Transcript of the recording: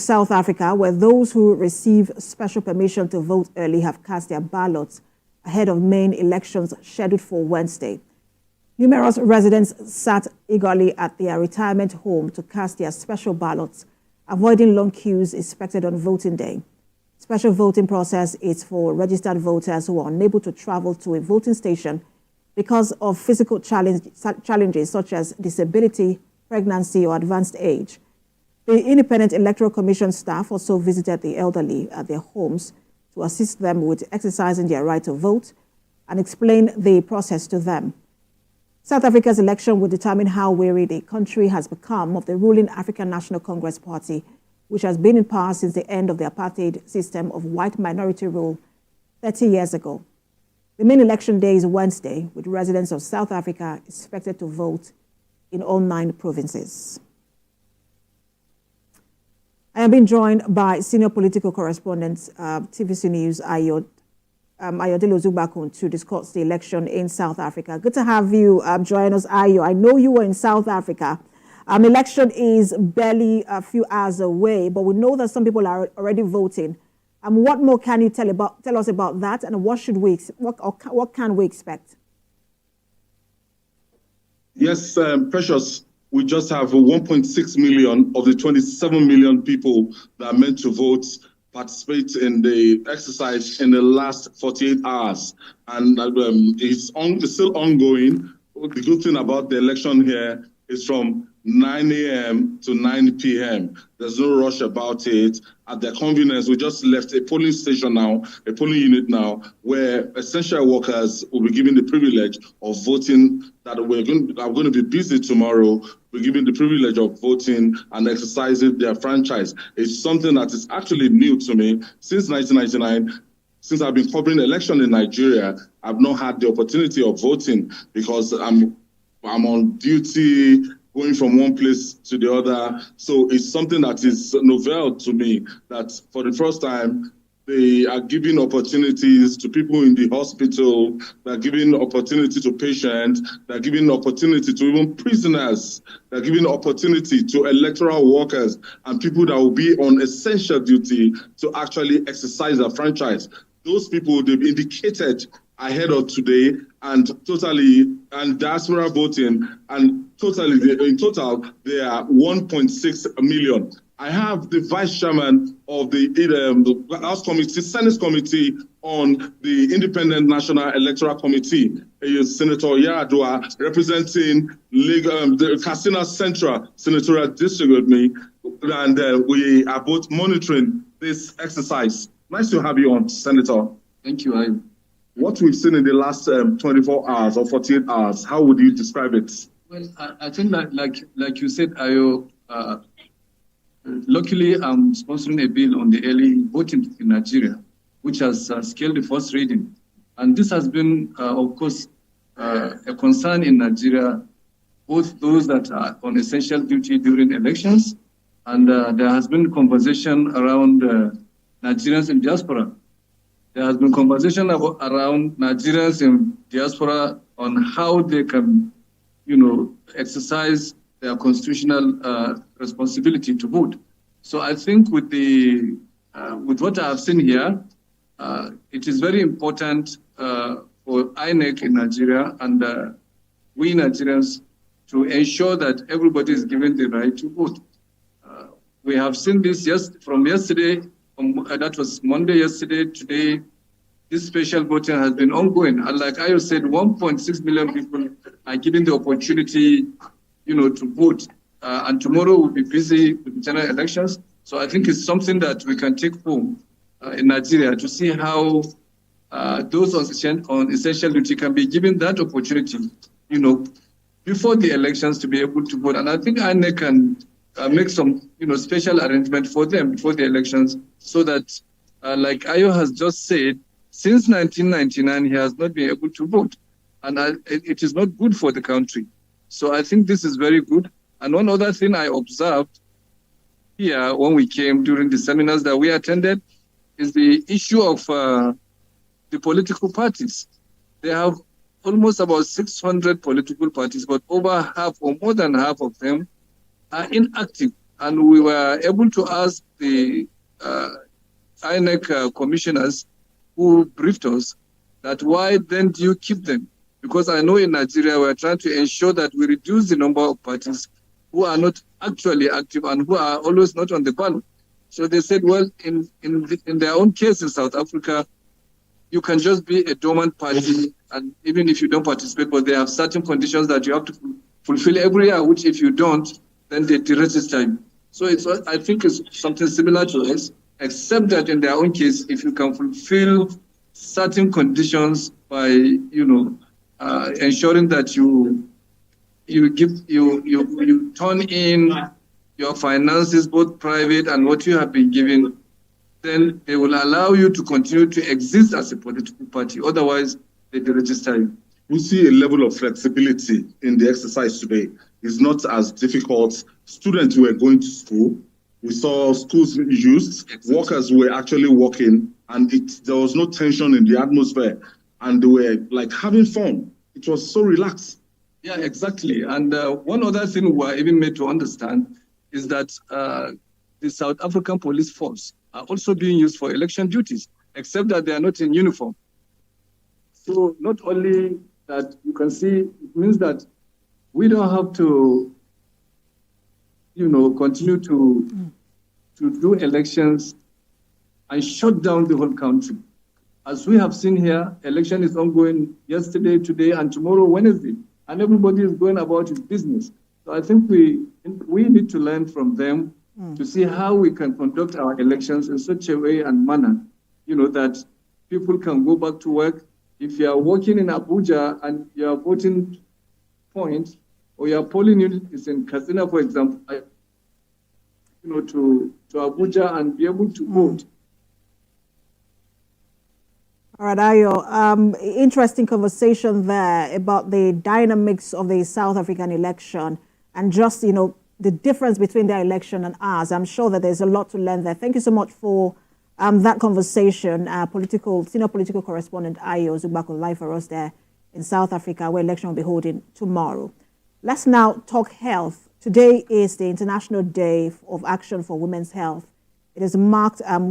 South Africa, where those who receive special permission to vote early have cast their ballots ahead of main elections scheduled for Wednesday. Numerous residents sat eagerly at their retirement home to cast their special ballots, avoiding long queues expected on voting day. Special voting process is for registered voters who are unable to travel to a voting station because of physical challenges such as disability, pregnancy, or advanced age. The Independent Electoral Commission staff also visited the elderly at their homes to assist them with exercising their right to vote and explain the process to them. South Africa's election will determine how weary the country has become of the ruling African National Congress Party, which has been in power since the end of the apartheid system of white minority rule 30 years ago. The main election day is Wednesday, with residents of South Africa expected to vote in all 9 provinces. I am being joined by senior political correspondent, TVC News, Ayodele Ozubakun, to discuss the election in South Africa. Good to have you join us, Ayo. I know you were in South Africa. Election is barely a few hours away, but we know that some people are already voting. What more can you tell us about that, and what can we expect? Yes, Precious. We just have 1.6 million of the 27 million people that are meant to vote participate in the exercise in the last 48 hours. And it's still ongoing. The good thing about the election here is from 9 a.m. to 9 p.m. There's no rush about it. At their convenience, we just left a polling station now, a polling unit now, where essential workers will be given the privilege of voting, that are going to be busy tomorrow. We're given the privilege of voting and exercising their franchise. It's something that is actually new to me. Since 1999, since I've been covering election in Nigeria, I've not had the opportunity of voting because I'm on duty, going from one place to the other. So it's something that is novel to me, that for the first time, they are giving opportunities to people in the hospital, they're giving opportunity to patients, they're giving opportunity to even prisoners, they're giving opportunity to electoral workers and people that will be on essential duty to actually exercise their franchise. Those people, they've indicated ahead of today and diaspora voting, and in total, there are 1.6 million. I have the vice chairman of the House Committee, Senate Committee on the Independent National Electoral Committee, Senator Yaradua, representing the Katsina Central Senatorial District with me, and we are both monitoring this exercise. Nice to have you on, Senator. Thank you. What we've seen in the last 24 hours or 48 hours, how would you describe it? Well, I think that, like you said, Ayo, luckily I'm sponsoring a bill on the early voting in Nigeria, which has scaled the first reading. And this has been, of course, a concern in Nigeria, both those that are on essential duty during elections, and there has been conversation around Nigerians in diaspora. There has been conversation around Nigerians in diaspora on how they can, exercise their constitutional responsibility to vote. So I think with what I have seen here, it is very important for INEC in Nigeria and we Nigerians to ensure that everybody is given the right to vote. We have seen this from yesterday. That was Monday yesterday. Today, this special voting has been ongoing. And like I said, 1.6 million people are given the opportunity, to vote. And tomorrow we'll be busy with the general elections. So I think it's something that we can take home in Nigeria to see how those on essential duty can be given that opportunity, before the elections to be able to vote. And I think INEC can make some, special arrangement for them before the elections, so that, like Ayo has just said, since 1999, he has not been able to vote. And it is not good for the country. So I think this is very good. And one other thing I observed here when we came during the seminars that we attended is the issue of the political parties. They have almost about 600 political parties, but over half or more than half of them are inactive. And we were able to ask the INEC commissioners who briefed us that why then do you keep them? Because I know in Nigeria we're trying to ensure that we reduce the number of parties who are not actually active and who are always not on the ballot. So they said, well, in their own case in South Africa, you can just be a dormant party, and even if you don't participate, but they have certain conditions that you have to fulfill every year, which if you don't, then they deregister you. So I think it's something similar to us, except that in their own case, if you can fulfill certain conditions by, ensuring that you turn in your finances, both private and what you have been given, then they will allow you to continue to exist as a political party. Otherwise, they deregister you. We see a level of flexibility in the exercise today. It's not as difficult. Students were going to school. We saw schools used. Exactly. Workers were actually working, and there was no tension in the atmosphere. And they were like having fun. It was so relaxed. Yeah, exactly. And one other thing we were even made to understand is that the South African police force are also being used for election duties, except that they are not in uniform. So not only that, you can see, it means that we don't have to, continue to do elections and shut down the whole country. As we have seen here, election is ongoing yesterday, today, and tomorrow, Wednesday, and everybody is going about his business. So I think we need to learn from them to see how we can conduct our elections in such a way and manner, that people can go back to work. If you are working in Abuja and your voting point or your polling unit is in Katsina, for example, to Abuja and be able to vote. All right, Ayo. Interesting conversation there about the dynamics of the South African election and just, the difference between their election and ours. I'm sure that there's a lot to learn there. Thank you so much for that conversation. Senior political correspondent Ayo Zugbako live for us there in South Africa, where election will be holding tomorrow. Let's now talk health. Today is the International Day of Action for Women's Health. It is marked